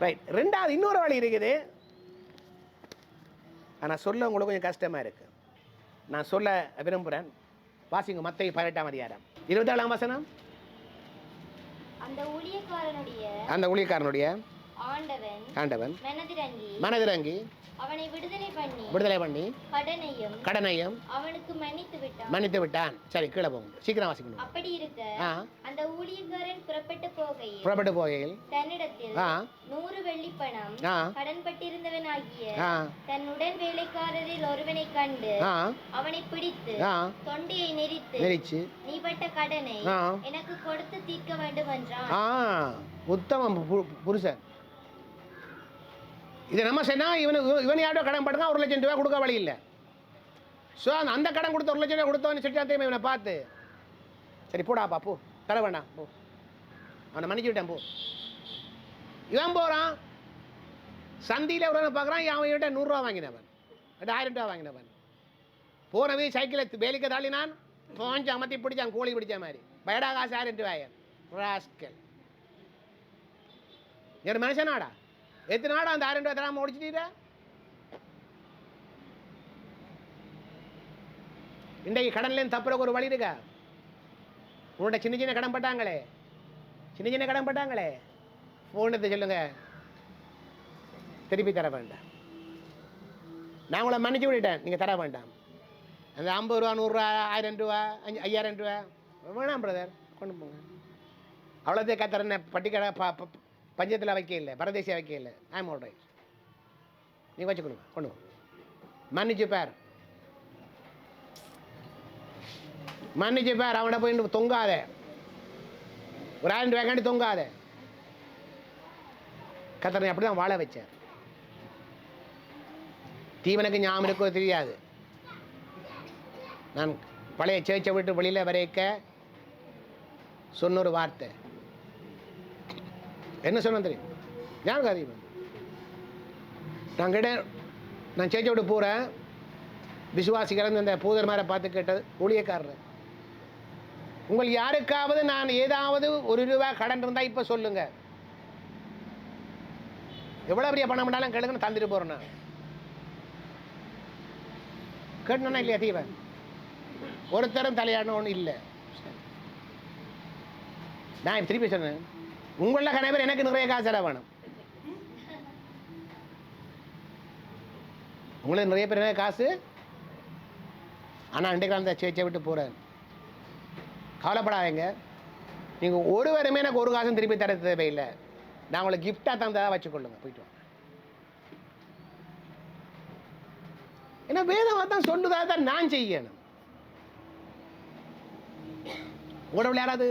Right. ரெண்டாவது இன்னொரு வழி இருக்குது, ஆனால் சொல்ல உங்களுக்கு கொஞ்சம் கஷ்டமாக இருக்குது. நான் சொல்ல விரும்புகிறேன். வாசிங்க மத்தேயு 18ஆம் அதிகாரம் 27ஆம் வசனம். அந்த ஊழியக்காரனுடைய ஆண்டவன் மனதிறங்கி அவனை விடுதலை பண்ணி கடனையும் அவனுக்கு மன்னித்து விட்டான். சரி, கீழே போங்க, சீக்கிரம் வாசிக்கணும். அப்படி இருக்க அந்த ஊழியக்காரன் புறப்பட்டு போகையில் தன்னிடத்தில் 100 வெள்ளிப்பணம் கடன்பட்டிருந்தவனாகிய தன்னுடன் வேலைக்காரரில் ஒருவனை கண்டு அவனை பிடித்து தொண்டையை நெரித்து நீ பட்ட கடனை எனக்கு கொடுத்து தீர்க்க வேண்டும் என்றான். உத்தமம் புருஷன். இதை நம்ம சொன்னா இவன் யாரோ கடன் பட்டுங்க, 1 லட்சம் ரூபாய் கொடுக்க வழி இல்லை. ஸோ அந்த கடன் கொடுத்த 1 லட்சம் ரூபாய் கொடுத்தவன் சிட்டாத்தையும் இவனை பார்த்து, சரி போடாப்பா போ, தர வேண்டாம் போ, அவனை மன்னிச்சு விட்டேன் போ. இவன் போகிறான், சந்தியில் ஒரு பார்க்குறான், அவன் கிட்ட 100 ரூபா வாங்கினவன், 1000 ரூபா வாங்கினவன். போனவே சைக்கிளை வேலிக்க தாளினான், கொஞ்சம் அமர்த்தி பிடிச்சான், கோழி பிடிச்ச மாதிரி. பயடா காசு 1000 ரூபாய் ராஸ்கல். என் மனுஷனாடா, எத்தனை நாடா அந்த 1000 ரூபாய் தராமல் முடிச்சுட்டீர? இன்றைக்கு கடன்லேருந்து தப்புறக்கு ஒரு வழி இருக்கா? உன்கிட்ட சின்ன சின்ன கடன் பட்டாங்களே, ஃபோன் எடுத்து சொல்லுங்க, திருப்பி தர வேண்டாம். நான் உங்களை மன்னிச்சு விட்டுட்டேன், நீங்கள் தர வேண்டாம். அந்த 50 ரூபா 100 ரூபா 1000 ரூபா 5000 ரூபா வேணாம் பிரதர், கொண்டு போங்க. அவ்வளோதே கத்துறேன். பட்டிக்கடை பஞ்சத்தில் வைக்க இல்லை, பரதேசியாக வைக்க இல்லை. ஐம் ஆல் ரைட், நீங்கள் வச்சு கொடுங்க, கொண்டு போ. மன்னிச்சு பேர் அவனை போய் தொங்காத, ஒரு 1000 ரூபாய்க்காண்டி தொங்காத. கத்தனை அப்படி தான் வாழ வச்சார். தீவனுக்கு ஞாபகம் இருக்கோ தெரியாது. நான் பழைய சேர்ச்சை விட்டு வெளியில் வரைக்க சொன்ன ஒரு வார்த்தை என்ன சொன்ன தெரியும்? ஞாபகம் அதிகமாக நான் சேர்ச்சை விட்டு போகிறேன். விசுவாசிக்கிறேன் அந்த பூதர் மாதிரி பார்த்து கேட்டது ஊழியக்காரர், உங்களுக்கு யாருக்காவது நான் ஏதாவது 1 ரூபா கடன் இருந்தால் இப்போ சொல்லுங்க, எவ்வளோ பெரிய பணம் பண்ணாலும் கேளுங்க, தந்துட்டு போகிறேன்னா கேட்டனா இல்லையா? தீவன் ஒருத்தரும் தலையாடணும் ஒன்றும் இல்லை. நான் திருப்பி சொன்னேன், உங்கள கணவர் எனக்கு நிறைய காசு செலவு வேணும். உங்களுக்கு நிறைய பேர் நிறைய காசு, ஆனால் இன்றைக்கு அந்த சேர்ச்சை விட்டு போகிறேன். கவலைப்படாதீங்க, நீங்கள் ஒருவருமே எனக்கு ஒரு காசும் திருப்பி தர தேவையில்லை. நான் உங்களுக்கு கிஃப்டாக தந்ததாக வச்சுக்கொள்ளுங்க, போயிட்டு வாங்க. ஏன்னா வேதமாக தான் சொல்லுதாக தான் நான் செய்யணும். உடம்புல யாராவது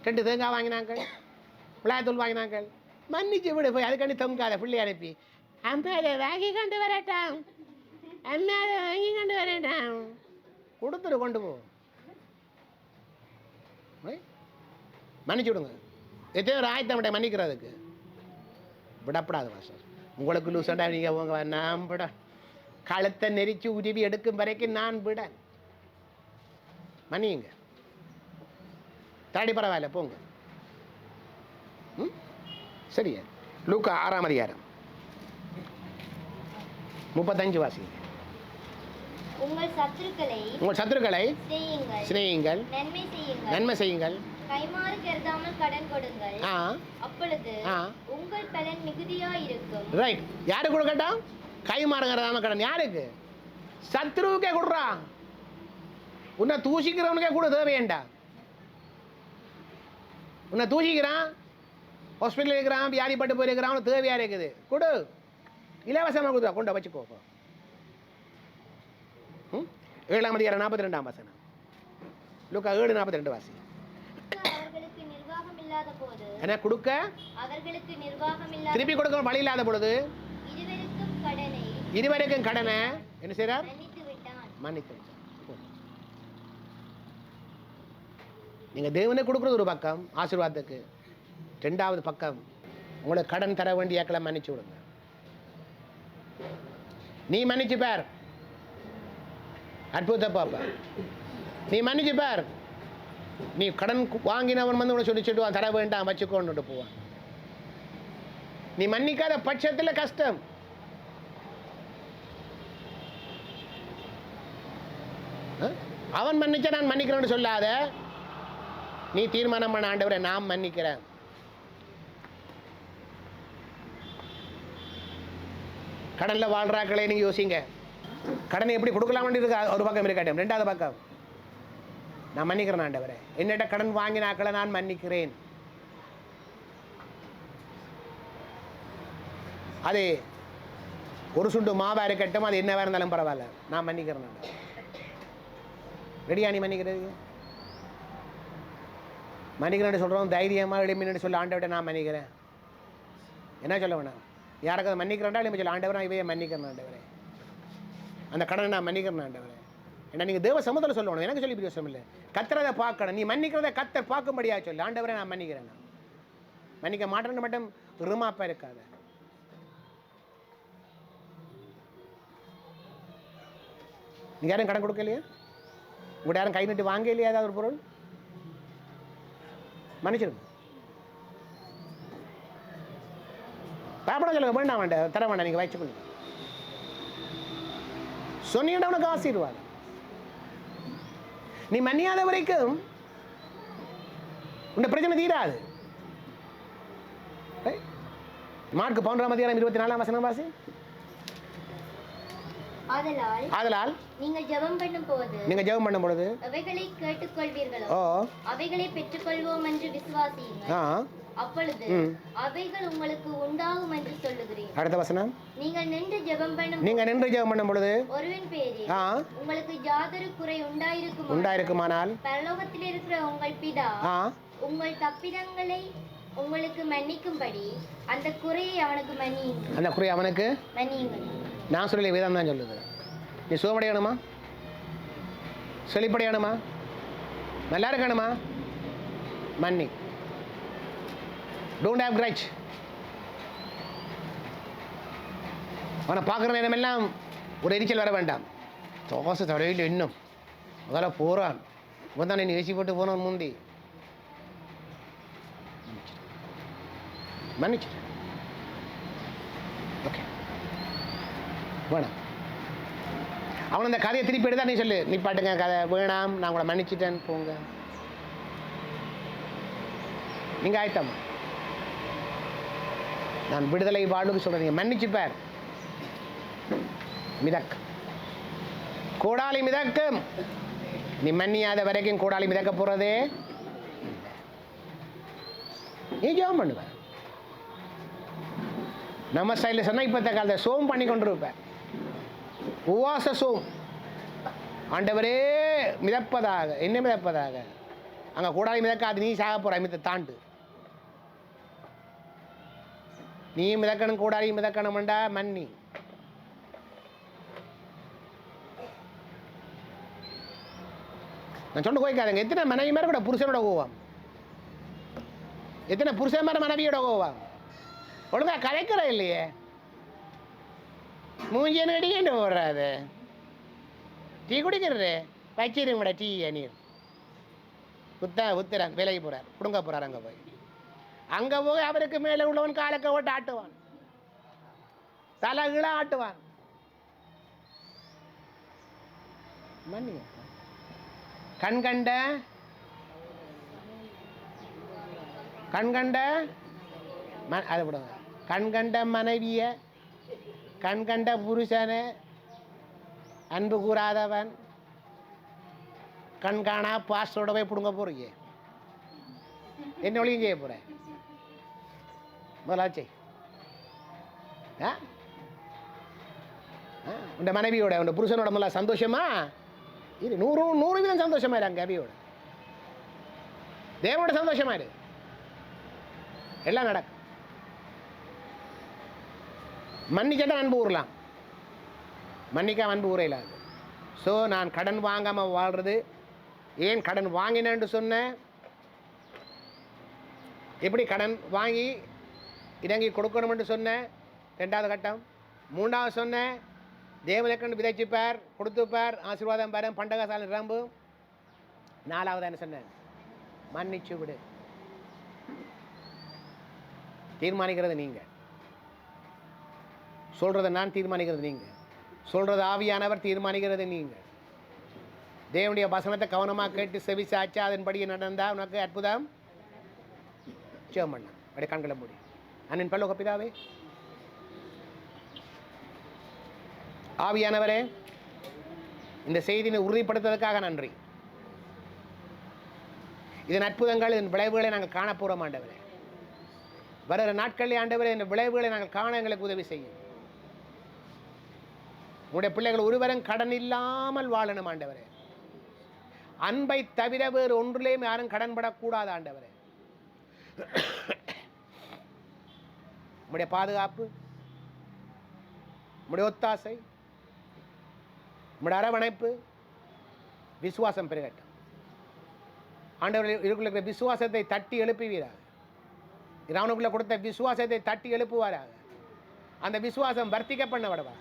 2 தேங்காய் வாங்கினாங்க, விளையாத்தூள் வாங்கினாங்க, மன்னிச்சு விடு, போய் அதுக்காண்டி தொங்காத. பிள்ளை அனுப்பி அம்மா அதை வாங்கி கொண்டு வரட்டான், அம்மா அதை வாங்கி கொண்டு வரட்டான், கொடுத்துரு கொண்டு போ. மன்னிச்சு விடுங்க. எத்தனையோ ஆயத்தமிட்ட மன்னிக்கிறதுக்கு விடப்படாது மாஸ்டர். உங்களுக்கு லூசண்டா நீங்கள் உங்க நான் விட கழுத்தை நெரிச்சு உருவி எடுக்கும் வரைக்கும் நான் விட மன்னியுங்க. தாடி பரவாயில்ல போங்க. சரியா? லூக்கா 6ஆம் அதிகாரம் 35 வாசி. உங்கள் சத்துருக்களை சிநேகியுங்கள், நன்மை செய்யுங்கள், கைமாறு கருதாமல் கடன் கொடுங்கள், அப்பொழுது உங்கள் பலன் மிகுதியாய் இருக்கும். ரைட். யாருக்கு கொடுக்கட்டும்? கைமாறு கருதாமல் கடன். யாருக்கு? சத்துருவுக்கே கொடுறான். உன்னை தூசிக்கிறவனுக்கே கூட தேவையேண்டா. உன்னை தூசிக்கிறான், ஹாஸ்பிட்டல் இருக்கிறான், வியாதிப்பட்டு போயிருக்கிறான், அவனுக்கு தேவையாக இருக்குது, கொடு, இலவசமாக கொடுத்தா, கொண்ட வச்சுக்கோ. 7ஆம் அதிகாரம் 42ஆம் வசனம். லூக்கா 7:42 வாசி. என்ன கொடுக்க? திருப்பி கொடுக்க வழி இல்லாத பொழுது இருவருக்கும் கடனை என்ன செய்றார்? மன்னித்து விட்டார். நீங்க தேவனை கொடுக்குறது ஒரு பக்கம் ஆசீர்வாதத்துக்கு, 2வது பக்கம் உங்களுக்கு கடன் தர வேண்டிய ஆட்களை மன்னிச்சு விடுங்க. நீ மன்னிச்சு பார், அற்புதத்தை பாப்ப. நீ மன்னிச்சு பார், நீ கடன் வாங்கினவன் வந்து உன சொல்லிச்சுட்டு தர வேண்டாம் வச்சுக்கோன்னுட்டு போவான். நீ மன்னிக்காத பட்சத்தில் கஷ்டம். அவன் மன்னிச்சா நான் மன்னிக்கிறேன்னு சொல்லாத. நீ தீர்மானம் பண்ண, ஆண்டவரை நான் மன்னிக்கிறேன். கடனில் வாழ்றாக்களே நீங்கள் யோசிங்க. கடனை எப்படி கொடுக்கலாம்னு இருக்கு ஒரு பக்கம் இருக்கட்டும். ரெண்டாவது பக்கம், நான் மன்னிக்கிறேன் ஆண்டவரே, என்னிட்ட கடன் வாங்கினாக்களை நான் மன்னிக்கிறேன். அது ஒரு சுண்டு மாவா இருக்கட்டும், அது என்னவா இருந்தாலும் பரவாயில்ல, நான் மன்னிக்கிறேன் ஆண்டவரே. ரெடியா நீ மன்னிக்கிறது? மன்னிக்கிறேன்னு சொல்கிறோம் தைரியமாக எளிமைன்னு சொல்ல, ஆண்டவர்கிட்ட நான் மன்னிக்கிறேன். என்ன சொல்ல வேணாம், யாருக்கு அதை மன்னிக்கிறேன்டா இல்லை சொல்ல, ஆண்டவரை இவையை மன்னிக்கிறேன் ஆண்டவரே, அந்த கடனை நான் மன்னிக்கிறேன் ஆண்டவரே. ஏன்னா நீங்கள் தேவ சமூகத்தில் சொல்லணும், எனக்கு சொல்லி பிரியோசனம் இல்லை. கத்துறதை பார்க்கணும், நீ மன்னிக்கிறத கத்தர் பார்க்கும்படியா சொல்லு. ஆண்டவரை நான் மன்னிக்கிறேன், நான் மன்னிக்க மாட்டேன்னு மட்டும் ரிமாப்பா இருக்காத. நீங்கள் யாரும் கடன் கொடுக்கலையா? உங்கள்கிட்ட யாரும் கை நீட்டு வாங்க இல்லையா ஏதாவது ஒரு பொருள்? மன்னிச்சிருங்க. பயப்பட சொல்லுங்க, வேண்டாம் வேண்டாம் தர வேண்டாம், நீங்கள் வச்சுக்கணும் சொன்னீங்கன்னா உனக்கு ஆசீர்வாதம். நீ மன்னியாத வரைக்கும் உன் பிரச்சனை தீராது. மார்க் 11:24 வாசி. ஆதலால் நீங்கள் ஜெபம் பண்ணும் பொழுது அவைகளை கேட்டுக்கொள்வீர்களோ அவைகளை பெற்றுக்கொள்வோம் என்று விசுவாசியுங்கள். அப்பொழுது அவைகள் உங்களுக்கு உண்டாகும் என்று சொல்லுகிறேன். அடுத்த வசனம், நீங்கள் நின்று ஜெபம் பண்ணும் பொழுது ஒருவன் பேரில் உங்களுக்கு யாதொரு குறை உண்டாயிருக்குமானால் பரலோகத்தில் இருக்கிற உங்கள் பிதா உங்கள் தப்பிதங்களை உங்களுக்கு மன்னிக்கும்படி அந்த குறையை அவனுக்கு மன்னியுங்கள். அந்த குறையை அவனுக்கு மன்னியுங்கள். நான் சொல்லி வேதம் தான் சொல்லுது. நீ சுகமடையணுமா, செழிப்படையணுமா, நல்லா இருக்கணுமா, மன்னி. Don't have grudge. அவனை பார்க்குற நேரமெல்லாம் ஒரு எரிச்சல் வர வேண்டாம். தோசை தடையில் இன்னும் அதெல்லாம் போகிறான், இவன் தான் நீ ஏசி போட்டு போனவன் முந்தி மன்னிச்சு. ஓகே வேணாம், அவன் அந்த கதையை திருப்பி எடுத்தா நீ சொல்லு, நீ பாட்டுங்க கதை வேணாம், நான் உங்களை மன்னிச்சிட்டேன் போங்க. நீங்கள் ஆயிட்டம்மா, நான் விடுதலை வாழ்வுக்கு சொல்கிறீங்க, மன்னிச்சுப்பார். மிதக் கோடாலி மிதக்கும். நீ மன்னியாத வரைக்கும் கோடாலி மிதக்க போகிறதே. நீ ஜெபம் பண்ணுவ. நம்ம சைடில் சொன்னால் இப்போ காலத்தை சோம் பண்ணி கொண்டு இருப்பேன். உவாச சோம். ஆண்டவரே மிதப்பதாக, என்ன மிதப்பதாக, அங்கே கூடாலி மிதக்காது, நீ சாக போகிற மித தாண்டு. நீ மிதக்கணும், கூடாலி மிதக்கணும்டா மன்னி. நான் சொன்ன கோய்க்காதங்க. எத்தனை மனைவி மேலே கூட புருஷனோட கோவாம், எத்தனை புருஷன் மேலே மனைவியோட கோவாம். ஒழுங்கா கலைக்கிற இல்லையே, மூஞ்சியன்னு அடிக்கிட்டு போடுறாது. டீ குடிக்கிறது வச்சிருங்கடா டீ நீர் உத்துறான், வேலைக்கு போகிறார், குடுங்க போகிறார். அங்கே போய் அவருக்கு மேலே உள்ளவன் காலக்க ஓட்டு ஆட்டுவான், தலைகீழ ஆட்டுவான். மன்னி கண்கண்ட அது விடுங்க. கண்கண்ட மனைவிய, கண்கண்ட புருஷனை, அன்பு கூறாதவன், கண்காணா பாஸ்டோட போய் பிடுங்க போறீங்க. என்ன ஒளியும் செய்ய போகிறேன் முதலாச்சு. உண்ட மனைவியோட உண்ட புருஷனோட முதல்ல சந்தோஷமா இது 100% சந்தோஷமா இரு. அங்கே அபியோட தேவனோட சந்தோஷமா இரு, எல்லாம் நடக்கும். மன்னிச்சா அன்பு ஊறலாம், மன்னிக்காம அன்பு ஊறையிலாது. ஸோ நான் கடன் வாங்காமல் வாழ்கிறது. ஏன் கடன் வாங்கினேன்னு சொன்னேன், எப்படி கடன் வாங்கி இறங்கி கொடுக்கணும்னு சொன்னேன். 2வது கட்டம். 3வது சொன்னேன், தேவனுக்கு விதைச்சுப்பார், கொடுத்துப்பார், ஆசீர்வாதம் பாரு, பண்டக சாலை நிரம்பு. 4வது என்ன சொன்னேன், மன்னிச்சு விடு. தீர்மானிக்கிறது நீங்கள். சொல்கிறத நான் தீர்மானிக்கிறது நீங்கள், சொல்கிறது ஆவியானவர் தீர்மானிக்கிறது நீங்கள். தேவனுடைய வசனத்தை கவனமாக கேட்டு செவி சாய்ச்சா அதன்படி நடந்தால் உனக்கு அற்புதம் ஜெபம் பண்ண அப்படி கண்களை மூடி. அண்ணன் பல்லோக பிதாவே, ஆவியானவரே, இந்த செய்தியை உறுதிப்படுத்துவதற்காக நன்றி. இதன் அற்புதங்கள், இதன் விளைவுகளை நாங்கள் காணப்போகிறோம் ஆண்டவரே. வருகிற நாட்களில் ஆண்டவரே இந்த விளைவுகளை நாங்கள் காண எங்களுக்கு உதவி செய்யும். உங்களுடைய பிள்ளைகள் ஒருவரும் கடன் இல்லாமல் வாழணும் ஆண்டவரே. அன்பை தவிர வேறு ஒன்றிலேயும் யாரும் கடன்படக்கூடாது ஆண்டவரே. உங்களுடைய பாதுகாப்பு, உங்களுடைய ஒத்தாசை, உங்களுடைய அரவணைப்பு, விசுவாசம் பெருகட்டும் ஆண்டவர்கள். இருக்கிற விசுவாசத்தை தட்டி எழுப்புவீராக. அவனுக்குள்ள கொடுத்த விசுவாசத்தை தட்டி எழுப்புவாராக. அந்த விசுவாசம் வர்த்திக்க பண்ண விடவா.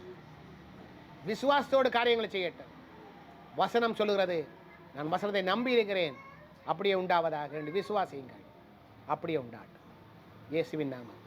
விசுவாசத்தோடு காரியங்களை செய்யட்டும். வசனம் சொல்லுகிறது, நான் வசனத்தை நம்பி இருக்கிறேன், அப்படியே உண்டாவதாக என்று விசுவாசியுங்கள். அப்படியே உண்டாட்டும். இயேசுவின் நாமம்.